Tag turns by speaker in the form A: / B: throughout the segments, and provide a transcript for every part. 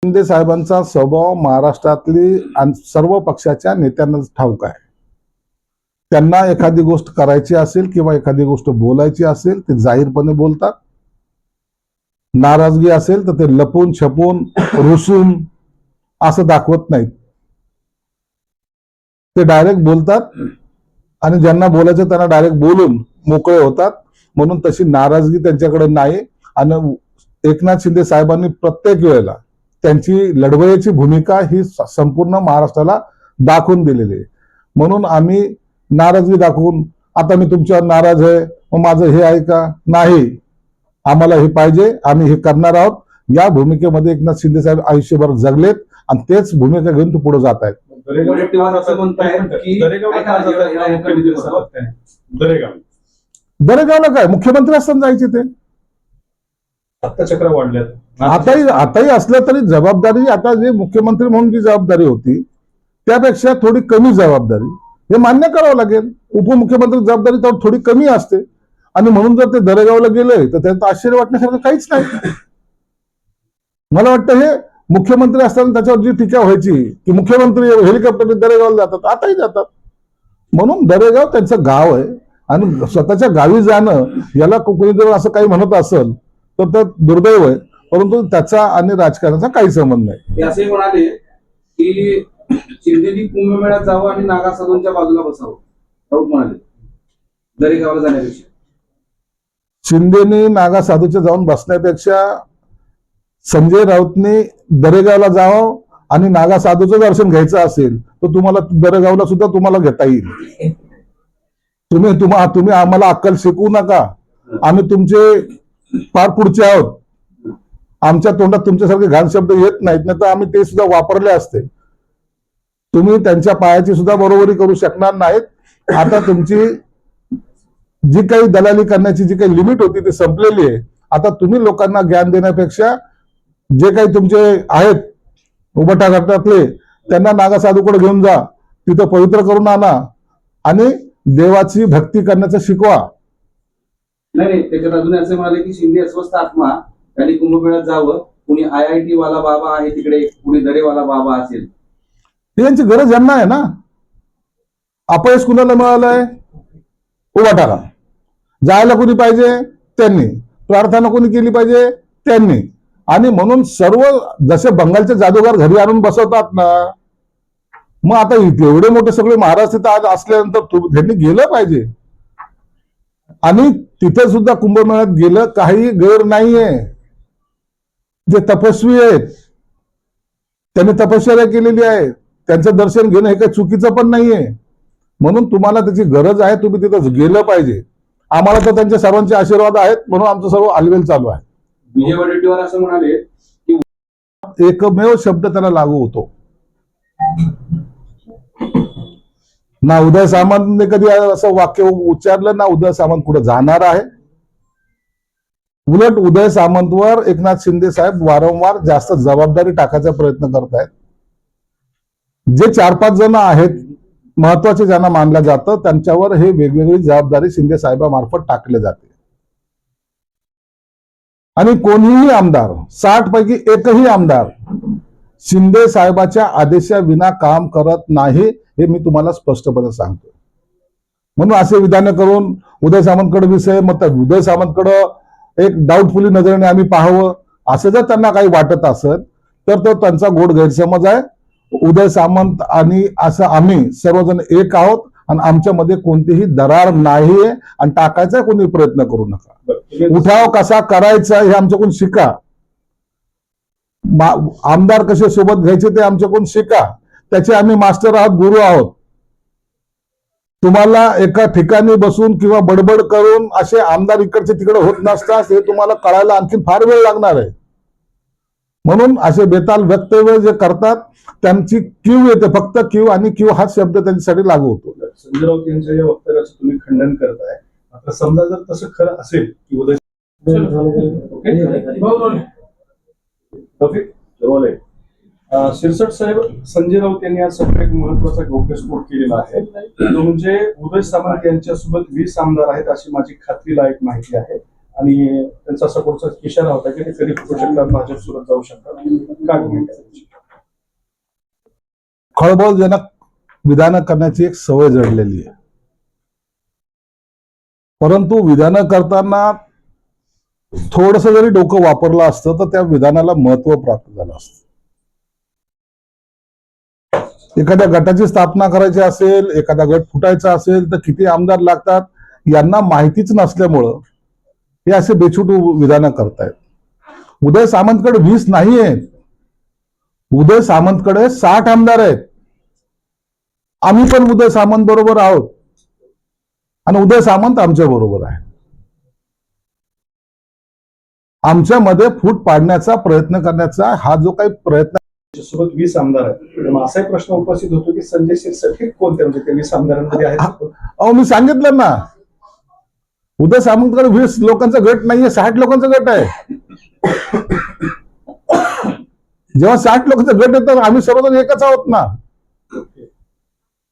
A: शिंदे साहेबांचा स्वभाव महाराष्ट्रातली सर्व पक्षाच्या नेत्यांना ठाऊक आहे. त्यांना एखादी गोष्ट करायची असेल किंवा एखादी गोष्ट बोलायची असेल ते जाहीरपणे बोलतात. नाराजगी असेल तर ते लपून छपून रुसून असं दाखवत नाहीत. ते डायरेक्ट बोलतात आणि ज्यांना बोलायचं त्यांना डायरेक्ट बोलून मोकळे होतात. म्हणून तशी नाराजगी त्यांच्याकडे नाही. आणि एकनाथ शिंदे साहेबांनी प्रत्येक वेळेला त्यांची लढवय्याची भूमिका ही संपूर्ण महाराष्ट्राला दाखवून दिलेली आहे. म्हणून आम्ही नाराजगी दाखवून आता मी तुमच्यावर नाराज आहे मग माझं हे आहे का, नाही, आम्हाला हे पाहिजे, आम्ही हे करणार आहोत, या भूमिकेमध्ये एकनाथ शिंदे साहेब आयुष्यभर जगलेत आणि तेच भूमिका घेऊन ते पुढे जात आहेत. दरेगावला काय मुख्यमंत्री असताना जायचे ते.
B: चक्र वाढल्यात
A: आताही असलं तरी जबाबदारी आता जे मुख्यमंत्री म्हणून जी जबाबदारी होती त्यापेक्षा थोडी कमी जबाबदारी हे मान्य करावं लागेल. उपमुख्यमंत्री जबाबदारी तर थोडी कमी असते आणि म्हणून जर ते दरेगावला गेले तर त्यांचं आश्चर्य वाटण्यासारखं काहीच नाही. मला वाटतं हे मुख्यमंत्री असताना त्याच्यावर जी टीका व्हायची की मुख्यमंत्री हेलिकॉप्टरने दरेगावला जातात, आताही जातात. म्हणून दरेगाव त्यांचं गाव आहे आणि स्वतःच्या गावी जाणं याला कोणी जर असं काही म्हणत असेल तर ते दुर्दैव आहे. परंतु त्याचा आणि राजकारणाचा काही संबंध नाही.
C: ते असे म्हणाले की शिंदेनी कुंभमेळ्यात जावं आणि नागा साधूंच्या बाजूला बसावं, राऊत म्हणाले दरेगावला जाण्यापेक्षा.
A: शिंदेनी नागा साधूच्या जाऊन बसण्यापेक्षा संजय राऊतने दरेगावला जावं आणि नागा साधूचं दर्शन घ्यायचं असेल तर तुम्हाला दरेगावला सुद्धा तुम्हाला घेता येईल. तुम्ही आम्हाला अक्कल शिकवू नका. आम्ही तुमचे फार पुढचे आहोत. आमच्या तोंडात तुमच्यासारखे घाण शब्द येत नाहीत, नाही तर आम्ही ते सुद्धा वापरले असते. तुम्ही त्यांच्या पायाची सुद्धा बरोबरी करू शकणार नाहीत. आता तुमची जी काही दलाली करण्याची जी काही लिमिट होती ती संपलेली आहे. आता तुम्ही लोकांना ज्ञान देण्यापेक्षा जे काही तुमचे आहेत उभटा गटातले त्यांना नागा साधूकडे घेऊन जा, तिथं पवित्र करून आणा आणि देवाची भक्ती करण्याचं शिकवा.
C: नाही, त्याच्यात अजून असे म्हणाले की शिंदे अस्वस्थ आत्मा त्यांनी कुंभमेळ्यात जावं. कुणी IIT वाला बाबा आहे तिकडे, कुणी दरेवाला बाबा असेल.
A: यांची गरज यांना आहे ना. अपयश कुणाला मिळालंय? उभाटाला. जायला कोणी पाहिजे? त्यांनी. प्रार्थना कोणी केली पाहिजे? त्यांनी. आणि म्हणून सर्व जसे बंगालचे जादूगार घरी आणून बसवतात ना, मग आता एवढे मोठे सगळे महाराज तिथं आज असल्यानंतर त्यांनी गेलं पाहिजे. आणि तिथे सुद्धा कुंभमेळ्यात गेलं काही गैर नाहीये. जे तपस्वी आहेत त्यांनी तपश्चर्या केलेली आहे, त्यांचं दर्शन घेणं हे काही चुकीचं पण नाहीये. म्हणून तुम्हाला त्याची गरज आहे, तुम्ही तिथं गेलं पाहिजे. आम्हाला तर त्यांचे सर्वांचे आशीर्वाद आहेत म्हणून आमचं सर्व आलवेल चालू आहे.
C: विजय वडेट्टीवार असं म्हणाले की
A: एकमेव शब्द त्याला लागू होतो. ना उदय सामंतने कधी असं वाक्य उच्चारलं, ना उदय सामंत कुठे जाणार आहे. उलट उदय सामंतवर एकनाथ शिंदे साहेब वारंवार जास्त जबाबदारी टाकायचा प्रयत्न करत आहेत. जे 4-5 जण आहेत महत्वाचे ज्यांना मानलं जातं त्यांच्यावर हे वेगवेगळी जबाबदारी शिंदे साहेबांमार्फत टाकले जाते. आणि कोणीही आमदार 60 पैकी एकही आमदार शिंदे साहेबाच्या आदेशाविना काम करत नाही, हे मी तुम्हाला स्पष्टपणे सांगतो. म्हणून असे विधान करून उदय सामंतकडे विषय मग उदय सामंतकडे एक डाऊटफुली नजरेने आम्ही पाहावं असं जर त्यांना काही वाटत असेल तर तो त्यांचा गोड गैरसमज आहे. उदय सामंत आणि असं आम्ही सर्वजण एक आहोत आणि आमच्यामध्ये कोणतीही दरार नाहीये आणि टाकायचा कोणी प्रयत्न करू नका. उठाव कसा करायचा हे आमच्याकडून शिका. आमदार कसे सोबत घ्यायचे ते आमच्याकडून शिका. त्याचे आम्ही मास्टर आहोत, गुरु आहोत. तुम्हाला एका ठिकाणी बसून किंवा बडबड करून असे आमदार इकडचे तिकडे होत नसतात हे तुम्हाला कळायला आणखी फार वेळ लागणार आहे. म्हणून असे बेताल वक्तव्य जे करतात त्यांची क्यू येते, फक्त क्यू आणि क्यू हा शब्द त्यांच्यासाठी लागू होतो.
B: संजय राऊत यांच्या या वक्तव्याचं तुम्ही खंडन करताय. आता समजा जर तसं खरं असेल की उदय शिरसट साहेब, संजय राऊत यांनी आज एक महत्वाचा गौप्यस्फोट केलेला आहे. तो म्हणजे उदय सामंत यांच्यासोबत 20 आमदार आहेत अशी माझी खात्रीलायक माहिती आहे. आणि त्यांचा सपोर्टचा इशारा होता की ते कधी फुटू शकतात, भाजप सोबत जाऊ शकतात. काय भूमिका आहे त्याची?
A: खळबळजनक विधानं करण्याची एक सवय जडलेली आहे, परंतु विधानं करताना थोडस जरी डोकं वापरलं असतं तर त्या विधानाला महत्व प्राप्त झालं असतं. एखाद्या गटाची स्थापना करायची असेल, एखादा गट फुटायचा असेल तर किती आमदार लागतात यांना माहितीच नसल्यामुळं हे असे बेछूट विधानं करतायत. उदय सामंतकडे 20 नाही आहेत, उदय सामंतकडे 60 आमदार आहेत. आम्ही पण उदय सामंत बरोबर आहोत आणि उदय सामंत आमच्या बरोबर आहे. आमच्यामध्ये फूट पाडण्याचा प्रयत्न करण्याचा हा जो काही प्रयत्न
B: सोबत 20 आमदार आहेत. तर मग असाही प्रश्न उपस्थित होतो की संजय शिरसाट कोणते, म्हणजे ते 20 आमदारांमध्ये आहेत?
A: अहो मी सांगितलं ना, उदय सामंतकडे 20 लोकांचा गट नाहीये, 60 लोकांचा गट आहे. जेव्हा 60 लोकांचा गट येतात आम्ही सर्वजण एकच आहोत ना,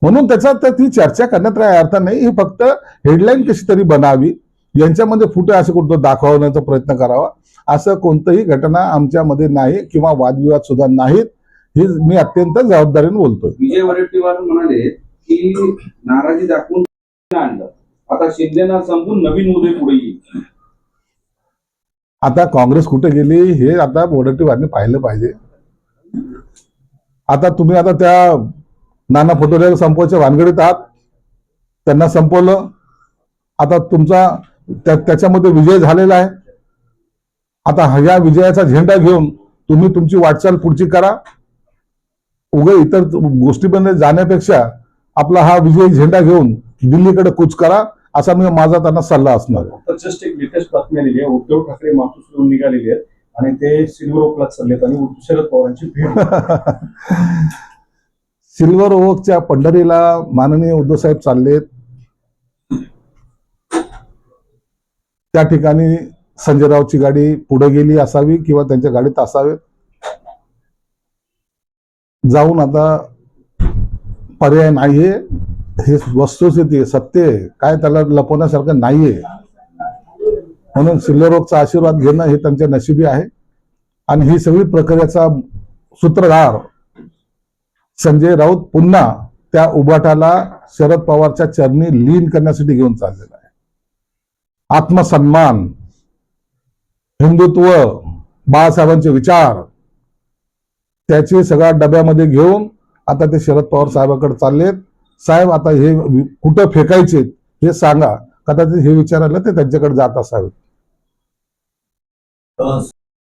A: म्हणून त्याचा ती चर्चा करण्यात काही अर्थ नाही. ही फक्त हेडलाईन कशी तरी बनावी, यांच्यामध्ये फुटे असं कुठं दाखवण्याचा प्रयत्न करावा, असं कोणतंही घटना आमच्यामध्ये नाही किंवा वादविवाद सुद्धा नाहीत. ही मी अत्यंत जबाबदारीने बोलतोय.
C: विजय वडेट्टीवार म्हणाले की नाराजी दाखवून आणलं, आता शिंदेना संपून नवीन उदय पुढे येईल.
A: आता काँग्रेस कुठे गेली हे आता वडेट्टीवारांनी पाहिलं पाहिजे. आता तुम्ही आता त्या नाना पटोलेला संपवायच्या भानगडीत आहात, त्यांना संपवलं. आता तुमचा त्याच्यामध्ये विजय झालेला आहे. आता ह्या विजयाचा झेंडा घेऊन तुम्ही तुमची वाटचाल पुढची करा. उगे इतर गोष्टीमध्ये जाण्यापेक्षा आपला हा विजयी झेंडा घेऊन दिल्लीकडे कूच करा, असा माझा त्यांना सल्ला असणार.
B: तर जस्ट एक लेटेस्ट बातमी आलेली आहे, उद्धव ठाकरे मातोश्रीवरून निघालेले आहेत आणि ते सिल्वर ओकला चाललेत आणि शरद पवारांची भेट.
A: सिल्वर ओकच्या पंढरीला माननीय उद्धव साहेब चाललेत. त्या ठिकाणी संजय राऊतची गाडी पुढे गेली असावी किंवा त्यांच्या गाडीत असावेत. जाऊन आता पर्याय नाहीये, हे वस्तुस्थिती सत्य आहे, काय त्याला लपवण्यासारखं नाहीये. म्हणून सिल्वर ओकचा आशीर्वाद घेणं हे त्यांच्या नशिबी आहे. आणि ही सगळी प्रक्रियेचा सूत्रधार संजय राऊत पुन्हा त्या उभाटाला शरद पवारच्या चरणी लीन करण्यासाठी घेऊन चाललेला आहे. आत्मसन्मान, हिंदुत्व, बाळासाहेबांचे विचार त्याचे सगळ्या डब्यामध्ये घेऊन आता ते शरद पवार साहेबांकडे चाललेत. साहेब आता हे कुठं फेकायचे हे सांगा, कदाचित हे विचारायला ते त्यांच्याकडे जात असावेत.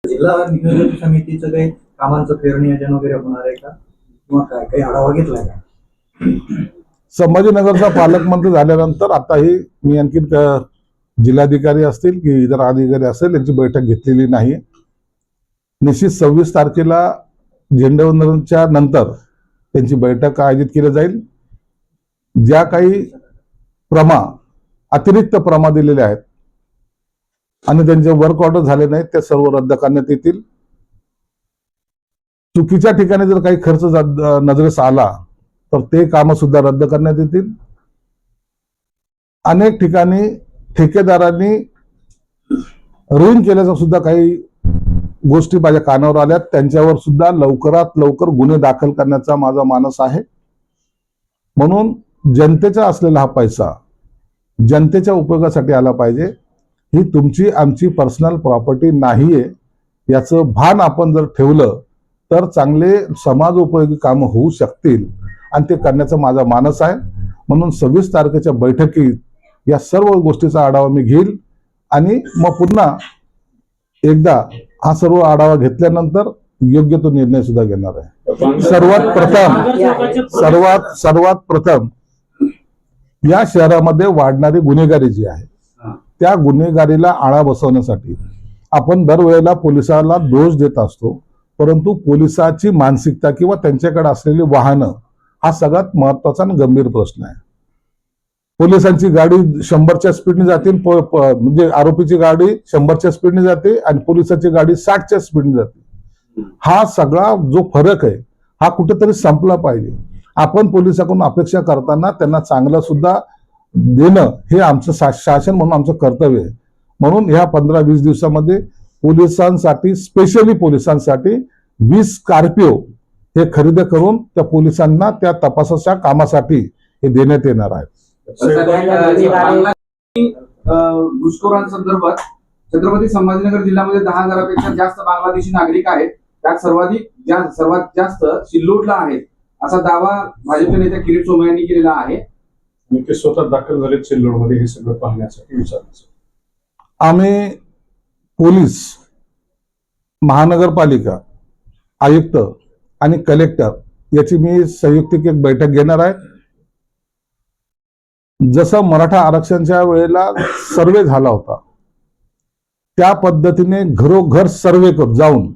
D: जिल्हा नियोजन समितीचं काही कामांचं फेरनियोजन वगैरे होणार आहे का, किंवा काय काही आढावा घेतलाय का?
A: संभाजीनगरचा पालकमंत्री झाल्यानंतर आताही मी आणखी जिल्हाधिकारी असतील की इतर अधिकारी असतील यांची बैठक घेतलेली नाही. निश्चित 26 तारखेला झेंडावंदनच्या नंतर त्यांची बैठक आयोजित केली जाईल. ज्या काही अतिरिक्त प्रमा दिलेल्या आहेत आणि त्यांचे वर्क ऑर्डर झाले नाहीत ते सर्व रद्द करण्यात येतील. चुकीच्या ठिकाणी जर काही खर्च नजरेस आला तर ते कामं सुद्धा रद्द करण्यात येतील. अनेक ठिकाणी ठेकेदारांनी रुईन केल्याचा सुद्धा काही गोष्टी माझ्या कानावर आल्यात, त्यांच्यावर सुद्धा लवकरात लवकर गुन्हे दाखल करण्याचा माझा मानस आहे. म्हणून जनतेचा असलेला हा पैसा जनतेच्या उपयोगासाठी आला पाहिजे. ही तुमची आमची पर्सनल प्रॉपर्टी नाहीये, याचं भान आपण जर ठेवलं तर चांगले समाज उपयोगी कामं होऊ शकतील आणि ते करण्याचा माझा मानस आहे. म्हणून 26 तारखेच्या बैठकीत या सर्व गोष्टीचा आढावा मी घेईल आणि मग पुन्हा एकदा हा सर्व आढावा घेतल्यानंतर योग्य तो निर्णय सुद्धा घेणार आहे. सर्वात प्रथम या शहरामध्ये वाढणारी गुन्हेगारी जी आहे त्या गुन्हेगारीला आळा बसवण्यासाठी आपण दरवेळेला पोलिसाला दोष देत असतो, परंतु पोलिसाची मानसिकता किंवा त्यांच्याकडे असलेली वाहनं हा सगळ्यात महत्वाचा आणि गंभीर प्रश्न आहे. पोलिसांची गाडी 100च्या स्पीडने जाते, म्हणजे आरोपीची गाडी 100च्या स्पीडने जाते आणि पोलिसाची गाडी 60च्या स्पीडने जाते. हा सगळा जो फरक आहे हा कुठेतरी संपला पाहिजे. आपण पोलिसाकडून अपेक्षा करताना त्यांना चांगलं सुद्धा देणं हे आमचं शासन म्हणून आमचं कर्तव्य आहे. म्हणून ह्या 15-20 दिवसामध्ये पोलिसांसाठी, स्पेशली पोलिसांसाठी 20 स्कॉर्पिओ हे खरेदी करून त्या पोलिसांना त्या तपासाच्या कामासाठी हे देण्यात येणार आहे.
C: घुसखोरांसंदर्भात छत्रपती संभाजीनगर जिल्ह्यामध्ये 10,000पेक्षा जास्त बांगलादेशी नागरिक आहेत. त्यात सर्वात जास्त सिल्लोडला आहेत असा दावा भाजपचे नेते किरीट सोमय्या यांनी केलेला आहे.
B: आणि ते स्वतः दाखल झालेत सिल्लोडमध्ये हे सगळं पाहण्यासाठी विचारण्यासाठी.
A: आम्ही पोलीस, महानगरपालिका आयुक्त आणि कलेक्टर याची मी संयुक्तिक एक बैठक घेणार आहे. जसं मराठा आरक्षणच्या वेळेला सर्वे झाला होता त्या पद्धतीने घरोघर सर्वे जाऊन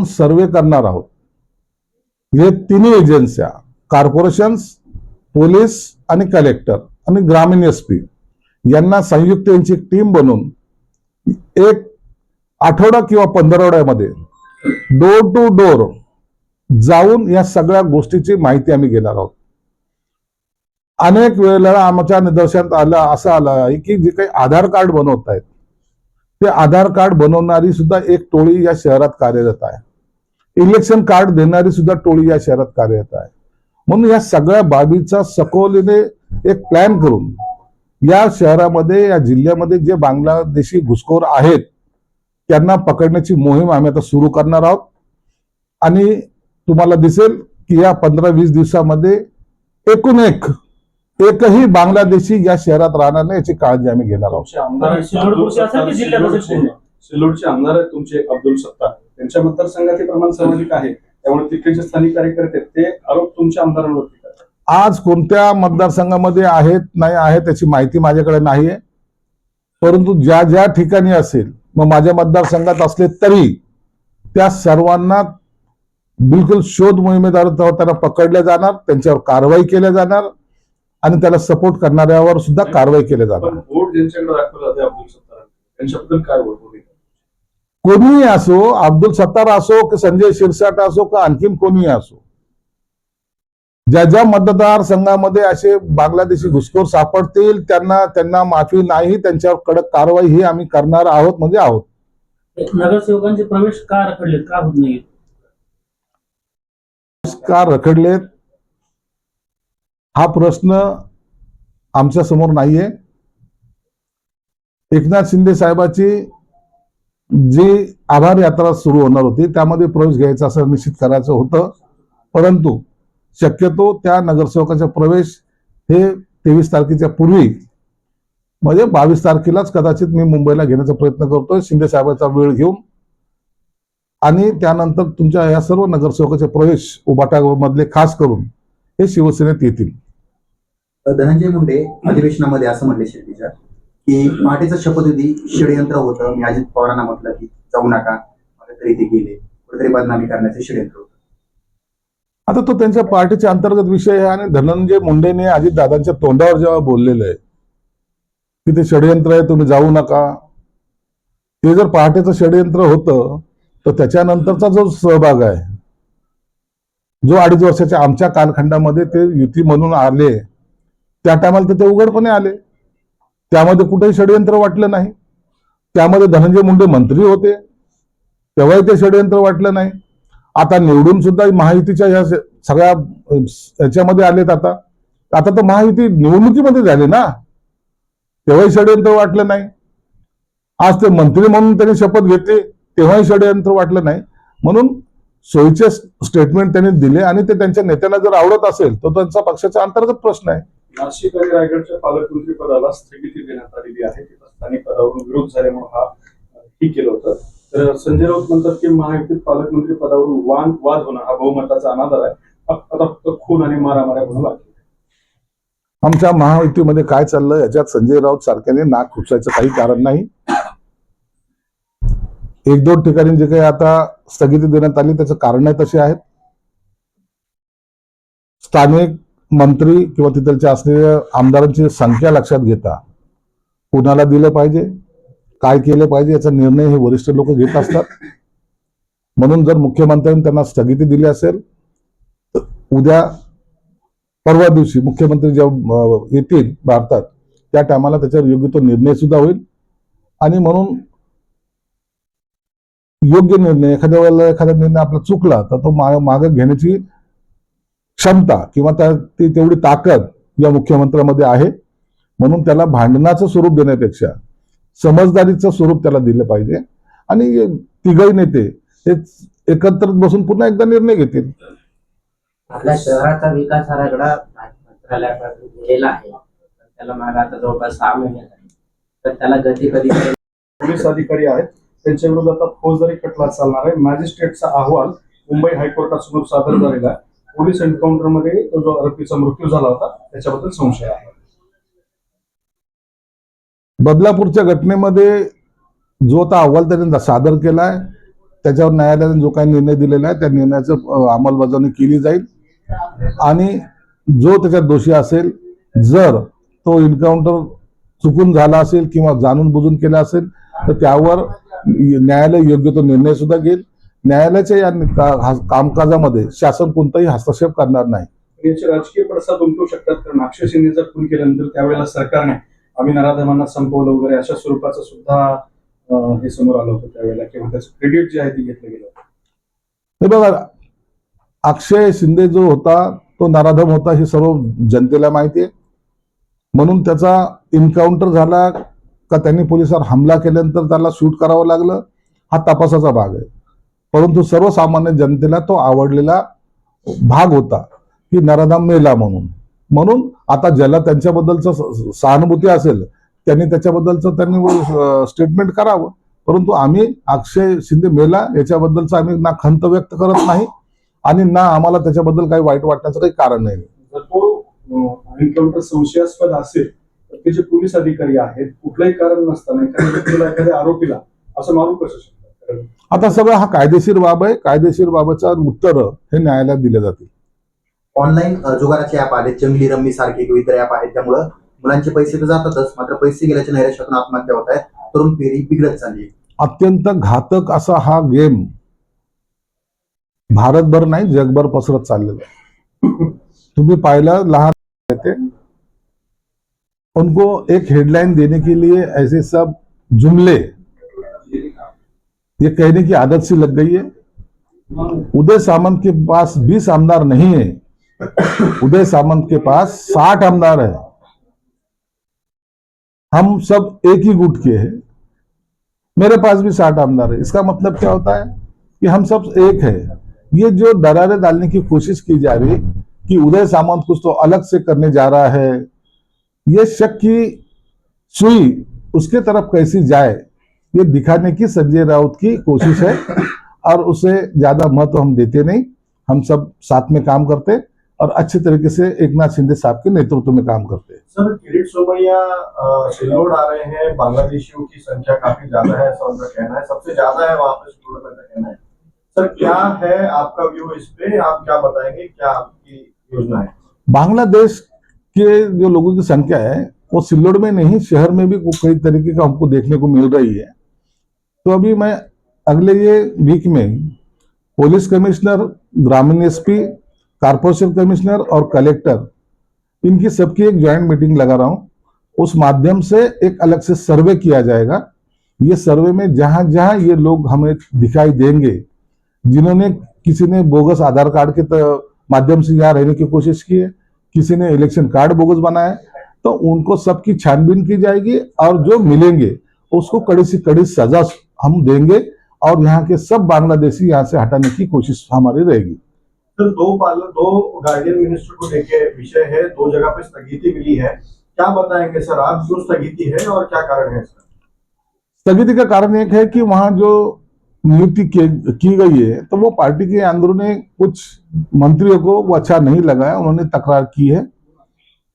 A: सर्वे करणार आहोत. हे तिन्ही एजन्स्या, कॉर्पोरेशन्स, पोलीस आणि कलेक्टर आणि ग्रामीण एसपी यांना संयुक्त यांची एक टीम बनवून एक आठवडा किंवा 15 डोर टू डोर जाऊन या सगळ्या गोष्टीची माहिती आम्ही घेणार आहोत. अनेक वेळेला आमच्या निदर्शनात असं आलं आहे की जे काही आधार कार्ड बनवत आहेत ते आधार कार्ड बनवणारी सुद्धा एक टोळी या शहरात कार्यरत आहे. इलेक्शन कार्ड देणारी सुद्धा टोळी या शहरात कार्यरत आहे. म्हणून या सगळ्या बाबीचा सखोलीने एक प्लॅन करून या शहरामध्ये, या जिल्ह्यामध्ये जे बांगलादेशी घुसखोर आहेत त्यांना पकडण्याची मोहीम आम्ही आता सुरू करणार आहोत. आणि तुम्हाला दिसेल की या 15-20 दिवसामध्ये एकही बांगलादेशी या शहरात राहणार नाही याची काळजी आम्ही घेणार आहोत.
B: तुमचे आमदार आहेत सिल्लोडचे आमदार आहेत तुमचे अब्दुल सत्तार, त्यांच्या मतदारसंघात हे प्रमाण सर्वाधिक आहे. त्यामुळे तिकडचे स्थानिक कार्यकर्ते ते आरोप तुमच्या आमदारांवरती करतात.
A: आज कोणत्या मतदारसंघामध्ये आहेत नाही आहेत त्याची माहिती माझ्याकडे नाहीये. परंतु ज्या ज्या ठिकाणी असेल, मग माझ्या मतदारसंघात असले तरी त्या सर्वांना बिलकुल शोध मोहिमेद्वारे त्यांना पकडले जाणार, त्यांच्यावर कारवाई केल्या जाणार आणि त्याला सपोर्ट करणाऱ्यावर सुद्धा कारवाई केली जाणार.
B: पण वोट ज्यांच्याकडे दाखवलं जाते अब्दुल सत्तार त्यांच्याबद्दल काय वोट होईल?
A: कोणीही असो, अब्दुल सत्तार असो की संजय शिरसाट असो का आणखीन कोणीही असो, ज्या ज्या मतदारसंघामध्ये असे बांगलादेशी घुसखोर सापडतील त्यांना माफी नाही, त्यांच्यावर कडक कारवाई ही आम्ही करणार आहोत म्हणजे आहोत.
E: नगरसेवकांचे प्रवेश का रखडले, का होत नाही?
A: का रखडलेत हा प्रश्न आमच्या समोर नाहीये. एकनाथ शिंदे साहेबाची जी आभार यात्रा सुरू होणार होती त्यामध्ये प्रवेश घ्यायचा असं निश्चित करायचं होतं. परंतु शक्यतो त्या नगरसेवकाचा प्रवेश हे 23 तारखेच्या पूर्वी म्हणजे 22 तारखेलाच कदाचित मी मुंबईला घेण्याचा प्रयत्न करतोय शिंदे साहेबांचा वेळ घेऊन. आणि त्यानंतर तुमच्या या सर्व नगरसेवकाचे प्रवेश उबाटामधले खास करून हे शिवसेनेत येतील.
F: धनंजय मुंडे अधिवेशनामध्ये असं म्हणले शिर्डीच्या की पहाटेचं शपथविधी षडयंत्र होतं. मी अजित पवारांना म्हटलं की जाऊ नका, मला तरी ते गेले, कुठेतरी बदनामी करण्याचे षडयंत्र होतं.
A: आता तो त्यांच्या पार्टीच्या अंतर्गत विषय आहे. आणि धनंजय मुंडेने अजितदादांच्या तोंडावर जेव्हा बोललेलं आहे की ते षडयंत्र आहे, तुम्ही जाऊ नका, ते जर पहाटेचं षडयंत्र होतं तर त्याच्यानंतरचा जो सहभाग आहे, जो 2.5 वर्षाच्या आमच्या कालखंडामध्ये ते युती म्हणून आले त्या टायमाला ते उघडपणे आले, त्यामध्ये कुठेही षडयंत्र वाटलं नाही. त्यामध्ये धनंजय मुंडे मंत्री होते तेव्हाही ते षडयंत्र वाटलं नाही. आता निवडून सुद्धा महायुतीच्या या सगळ्या याच्यामध्ये आलेत. आता तर महायुती निवडणुकीमध्ये झाले ना, तेव्हाही षडयंत्र वाटलं नाही. आज ते मंत्री म्हणून त्यांनी शपथ घेतली तेव्हाही षडयंत्र वाटलं नाही. म्हणून सोयीचे स्टेटमेंट त्यांनी दिले आणि ते त्यांच्या नेत्यांना जर आवडत असेल तर त्यांचा पक्षाचा अंतर्गत प्रश्न आहे.
B: नाशिक आणि रायगडच्या पालकमंत्री पदाला स्थगिती देण्यात आलेली आहे. तिथं स्थानिक पदावरून विरोध झाल्यामुळे हा ठीक केलं होतं. तर संजय राऊत म्हणतात की महायुतीत पालकमंत्री पदावरून वाद होणं हा बहुमताचा अनादर आहे. आता फक्त खून आणि मारामाऱ्या होणं बाकी.
A: आमच्या महायुतीमध्ये काय चाललं याच्यात संजय राऊत सारख्याने नाक खुपसायचं काही कारण नाही. 1-2 ठिकाणी जे काही आता स्थगिती देण्यात आली त्याचं कारण तसे आहेत. स्थानिक मंत्री किंवा तिथलच्या असलेल्या आमदारांची संख्या लक्षात घेता कुणाला दिलं पाहिजे, काय केलं पाहिजे याचा निर्णय हे वरिष्ठ लोक घेत असतात. म्हणून जर मुख्यमंत्र्यांनी त्यांना स्थगिती दिली असेल तर उद्या परवा दिवशी मुख्यमंत्री जेव्हा येतील भारतात त्या टायमाला त्याच्यावर योग्य तो निर्णय सुद्धा होईल. आणि म्हणून योग्य निर्णय, एखाद्या वेळेला एखादा निर्णय आपला चुकला तर तो मागे घेण्याची क्षमता किंवा ती तेवढी ताकद या मुख्यमंत्र्यामध्ये आहे. म्हणून त्याला भांडणाचं स्वरूप देण्यापेक्षा समजदारीचं स्वरूप त्याला दिलं पाहिजे. आणि तिघही नेते हे एकत्रित बसून पुन्हा एकदा निर्णय घेतील.
G: आपल्या शहराचा विकास आराखडा मंत्रालयाकडे गेलेला आहे, त्याला मागे आता जवळपास 6 महिने झाले, तर त्याला गती कधी मिळेल?
B: पोलीस अधिकारी आहेत त्यांच्या विरोधात आता फौजदारी खटला चालणार आहे. मॅजिस्ट्रेटचा अहवाल मुंबई हायकोर्टासमोर सादर झालेला आहे. पोलीस एन्काउंटर मध्ये तो जो आरोपीचा मृत्यू झाला होता त्याच्याबद्दल संशय आहे.
A: बदलापूरच्या घटनेमध्ये जो आता अहवाल त्यांनी सादर केलाय त्याच्यावर न्यायालयाने जो काही निर्णय दिलेला आहे त्या निर्णयाचं अंमलबजावणी केली जाईल. आणि जो त्याच्यात दोषी असेल, जर तो एन्काउंटर चुकून झाला असेल किंवा जाणून बुजून केला असेल तर त्यावर न्यायालय योग्य तो निर्णय सुद्धा घेईल. न्यायालयाच्या या कामकाजामध्ये शासन कोणताही हस्तक्षेप करणार नाही.
B: याचे राजकीय पडसाद उमटू शकतात, कारण अक्षय शिंदे जर खून केल्यानंतर त्यावेळेला सरकारने आम्ही नराधमांना संपवलं वगैरे अशा स्वरूपाचं सुद्धा हे समोर आलं होतं त्यावेळेला, किंवा त्याचं क्रेडिट जे आहे ते घेतलं गेलं होतं.
A: हे बघा, अक्षय शिंदे जो होता तो नराधम होता हे सर्व जनतेला माहिती आहे. म्हणून त्याचा एन्काउंटर झाला का त्यांनी पोलिसांवर हमला केल्यानंतर त्याला शूट करावं लागलं हा तपासाचा भाग आहे. परंतु सर्वसामान्य जनतेला तो आवडलेला भाग होता की नराधम मेला म्हणून आता ज्याला त्यांच्याबद्दलचं सहानुभूती असेल त्यांनी त्याच्याबद्दलचं स्टेटमेंट करावं. परंतु आम्ही अक्षय शिंदे मेला याच्याबद्दलचं आम्ही ना खंत व्यक्त करत नाही आणि ना आम्हाला त्याच्याबद्दल काही वाईट वाटण्याचं काही कारण नाही.
B: जर तो एन्काउंटर संशयास्पद असेल तर ते जे पोलीस अधिकारी आहेत कुठलंही कारण नसताना एखाद्या व्यक्तीला, एखाद्या आरोपीला असं मारू कसं शकतात?
A: आता सगळं हा कायदेशीर बाब आहे. कायदेशीर बाबीचा उत्तर हे न्यायालयात दिले जातील.
F: ऑनलाईन जुगाराचे ऍप आले, जंगली रम्मी सारखे विविध ऍप आहेत, त्यामुळं मुलांचे पैसे तर जातातच, मात्र पैसे गेल्याच्या नैराश्यातून आत्महत्या होत आहेत. तरुण पिढी बिघडत चालली आहे.
A: अत्यंत घातक असा हा गेम भारतभर नाही जगभर पसरत चाललेला आहे. तुम्ही पाहिलं, लहान थे उनको एक हेडलाइन देने के लिए ऐसे सब जुमले ये कहने की आदत सी लग गई है. उदय सामंत के पास 20 आमदार नहीं है, उदय सामंत के पास 60 आमदार है. हम सब एक ही गुट के हैं. मेरे पास भी 60 आमदार है. इसका मतलब क्या होता है कि हम सब एक है. ये जो दरारें डालने की कोशिश की जा रही कि उदय सामंत कुछ तो अलग से करने जा रहा है, ये शक की सुई उसके तरफ कैसी जाए ये दिखाने की संजय राउत की कोशिश है. और उसे ज्यादा महत्व हम देते नहीं. हम सब साथ में काम करते और अच्छे तरीके से एकनाथ शिंदे साहब के नेतृत्व में काम करते हैं.
H: सर, किरीट सोमैया सिल्लोड आ रहे हैं, बांग्लादेशियों की संख्या काफी ज्यादा है, ऐसा उनका कहना है, सबसे ज्यादा है वहां पे सिल्लोड में, कहना है. सर, क्या है आपका व्यू इस पे, आप क्या बताएंगे, क्या आपकी योजना है?
A: बांग्लादेश के जो लोगों की संख्या है वो सिल्लोड में नहीं, शहर में भी कई तरीके का हमको देखने को मिल रही है. तो अभी मैं अगले ये वीक में पुलिस कमिश्नर, ग्रामीण एसपी, कारपोरेशन कमिश्नर और कलेक्टर, इनकी सबकी एक ज्वाइंट मीटिंग लगा रहा हूं. उस माध्यम से एक अलग से सर्वे किया जाएगा. ये सर्वे में जहां जहां ये लोग हमें दिखाई देंगे, जिन्होंने किसी ने बोगस आधार कार्ड के माध्यम से यहाँ रहने की कोशिश की है, किसी ने इलेक्शन कार्ड बोगस बनाया है, तो उनको सबकी छानबीन की जाएगी और जो मिलेंगे उसको कड़ी से कड़ी सजा हम देंगे और यहाँ के सब बांग्लादेशी यहाँ से हटाने की कोशिश हमारी रहेगी.
H: सर, दो गार्डियन मिनिस्टर को लेके विषय है, 2 जगह पे स्थगिति मिली है, क्या बताएंगे सर आप, क्यों स्थगिति है और क्या कारण है इसका?
A: स्थगिति का कारण एक है कि वहां जो नियुक्ति की गई है तो वो पार्टी के अंदरूनी कुछ मंत्रियों को वो अच्छा नहीं लगा है. उन्होंने तकरार की है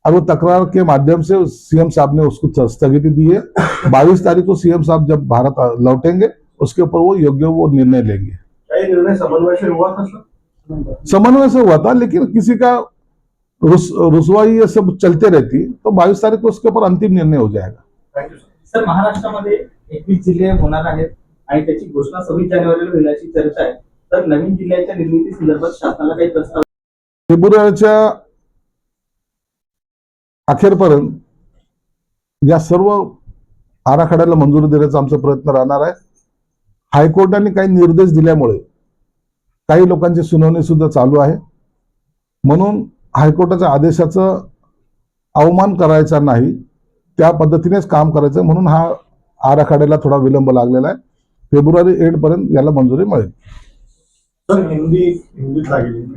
A: और वो तकरार के माध्यम से सीएम साहब ने उसको स्थगिति दी है. 22 तारीख को सीएम साहब जब भारत लौटेंगे उसके ऊपर वो योग्य वो निर्णय लेंगे.
H: क्या ये निर्णय समन्वय से हुआ था सर?
A: समन्वय से हुआ था, लेकिन किसी का रुसवाई ये सब चलते रहती, तो 22 तारीख को उसके ऊपर अंतिम निर्णय हो जाएगा.
H: Thank you sir.
G: सर, महाराष्ट्रामध्ये 21 जिल्हे होणार आहेत आणि त्याची घोषणा 26 जानेवारीला होईल अशी चर्चा आहे. तर नवीन जिल्ह्याच्या निर्मिती संदर्भात शासनाला काही प्रस्ताव?
A: फेब्रुवारीच्या अखेरपर्यंत या सर्व आराखड्याला मंजुरी देण्याचा आमचा प्रयत्न राहणार आहे. हायकोर्टाने काही निर्देश दिल्यामुळे काही लोकांची सुनावणी सुद्धा चालू आहे. म्हणून हायकोर्टाच्या आदेशाचं अवमान करायचा नाही, त्या पद्धतीनेच काम करायचं. म्हणून हा आराखड्याला थोडा विलंब लागलेला आहे. फेब्रुवारी 8 पर्यंत याला मंजुरी मिळेल.
H: सर हिंदीत लागेल.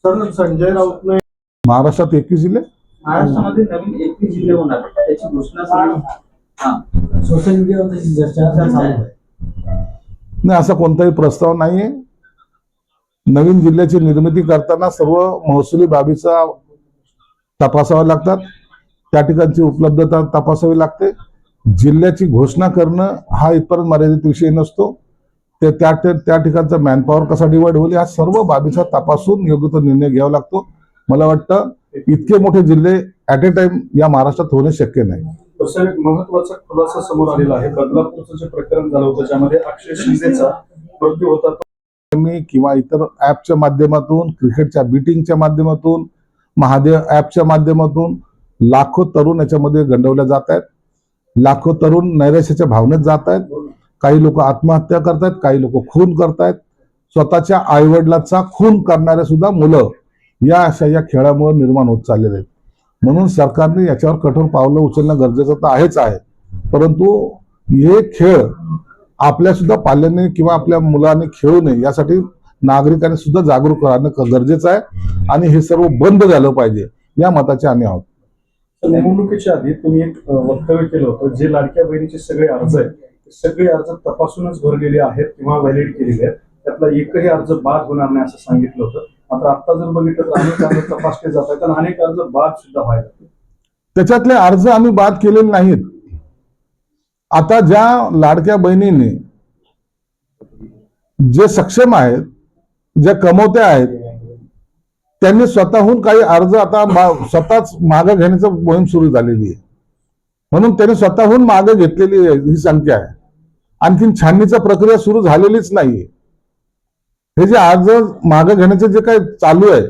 H: सर संजय राऊतने
A: महाराष्ट्रात 21 जिल्हे,
C: महाराष्ट्रामध्ये नवीन 21 जिल्हे होणार त्याची घोषणा
E: सोशल मीडियावर तशी चर्चा चालू आहे.
A: नाही, असा कोणताही प्रस्ताव नाहीये. नवीन जिल्ह्याची निर्मिती करताना सर्व महसुली बाबीचा तपासाव्या लागतात, त्या ठिकाणची उपलब्धता तपासावी लागते. जिल्ह्याची घोषणा करणं हा इथपर्यंत मर्यादित विषय नसतो. त्या ठिकाणचा मॅनपॉवर कसा डिवाइड होईल या सर्व बाबीचा तपासून योग्य तो निर्णय घ्यावा लागतो. मला वाटतं इतके मोठे जिल्हे ॲट ए टाइम या महाराष्ट्रात होणे शक्य नाही.
B: तसं एक महत्वाचा खुलासा समोर आलेला आहे. बदलापूरचं जे प्रकरण झालं होतं ज्यामध्ये अक्षय शिंदेचा मृत्यू होता,
A: मी किंवा इतर ऍपच्या माध्यमातून, क्रिकेटच्या बीटिंगच्या माध्यमातून, महादेव ऍपच्या माध्यमातून लाखो तरुण याच्यामध्ये गंडवल्या जात आहेत. लाखो तरुण नैराश्याच्या भावनेत जात आहेत. काही लोक आत्महत्या करतायत, काही लोक खून करतायत. स्वतःच्या आईवडिलांचा खून करणारे सुद्धा मुलं या अशा या खेळामुळे निर्माण होत चाललेले आहेत. म्हणून सरकारने याच्यावर कठोर पावलं उचलणं गरजेचं तर आहेच आहे. परंतु हे खेळ आपल्या सुद्धा पाल्याने किंवा आपल्या मुलांनी खेळू नये यासाठी नागरिकांनी सुद्धा जागरूक राहणं गरजेचं आहे आणि हे सर्व बंद झालं पाहिजे या मताचे आम्ही आहोत.
B: निवडणुकीच्या आधी तुम्ही एक वक्तव्य केलं होतं, जे लाडक्या बहिणीचे सगळे अर्ज आहेत ते सगळे अर्ज तपासूनच भरलेले आहेत किंवा व्हॅलिड केलेले आहेत, त्यातला एकही अर्ज बाद होणार नाही असं सांगितलं होतं. मात्र आता जर बघितलं तर अनेक अर्ज तपासले जात आहेत आणि अनेक अर्ज बाद सुद्धा व्हायला.
A: त्याच्यातले अर्ज आम्ही बाद केलेले नाहीत. आता ज्या लाडक्या बहिणींनी जे सक्षम आहेत, जे कमवते आहेत, त्यांनी स्वतःहून काही अर्ज आता स्वतःच मागे घेण्याची मोहीम सुरू झालेली आहे. म्हणून त्यांनी स्वतःहून मागे घेतलेली ही संख्या आहे. आणखीन छाननीची प्रक्रिया सुरू झालेलीच नाहीये. हे जे अर्ज मागे घेण्याचे जे काही चालू आहे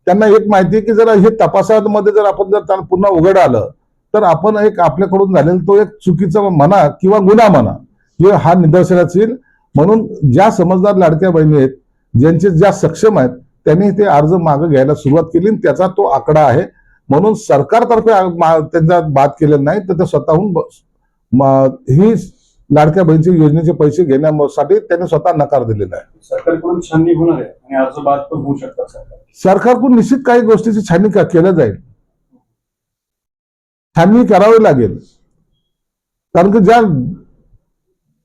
A: त्यांना एक माहिती आहे की जर हे तपासामध्ये जर आपण जर त्यांना पुन्हा उघड आलं तर आपण एक आपल्याकडून झालेला तो एक चुकीचा म्हणा किंवा गुन्हा म्हणा हे हा निदर्शनास येईल. म्हणून ज्या समजदार लाडक्या बहिणी आहेत, ज्यांचे ज्या सक्षम आहेत, त्यांनी ते अर्ज मागे घ्यायला सुरुवात केली आणि त्याचा तो आकडा आहे. म्हणून सरकारतर्फे त्यांचा बाद केलेला नाही, तर ते स्वतःहून ही लाडक्या बहिणीच्या योजनेचे पैसे घेण्यासाठी त्यांनी स्वतः नकार दिलेला आहे.
B: सरकारकडून छाननी होणार आहे आणि अर्ज बाद पण होऊ शकतात.
A: सरकारकडून निश्चित काही गोष्टीची छाननी केलं जाईल, छाननी करावी लागेल. कारण की ज्या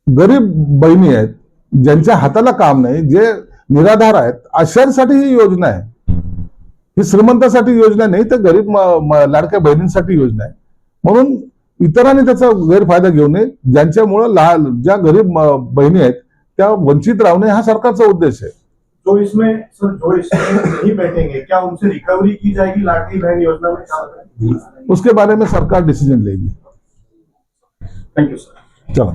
A: गरीब बहिणी आहेत, ज्यांच्या हाताला काम नाही, जे निराधार आहेत, अशांसाठी ही योजना आहे. ही श्रीमंतासाठी योजना नाही, तर गरीब लाडक्या बहिणींसाठी योजना आहे. म्हणून इतरांनी त्याचा गैरफायदा घेऊ नये. ज्यांच्यामुळं ज्या गरीब बहिणी आहेत त्या वंचित राहू नये हा सरकारचा उद्देश आहे.
H: जो इसमें नहीं बैठेंगे, क्या उनसे रिकवरी की जाएगी लाडली बहन योजना में? क्या बताएं?
A: उसके बारे में सरकार डिसीजन लेगी.
B: Thank you sir.
A: चलो.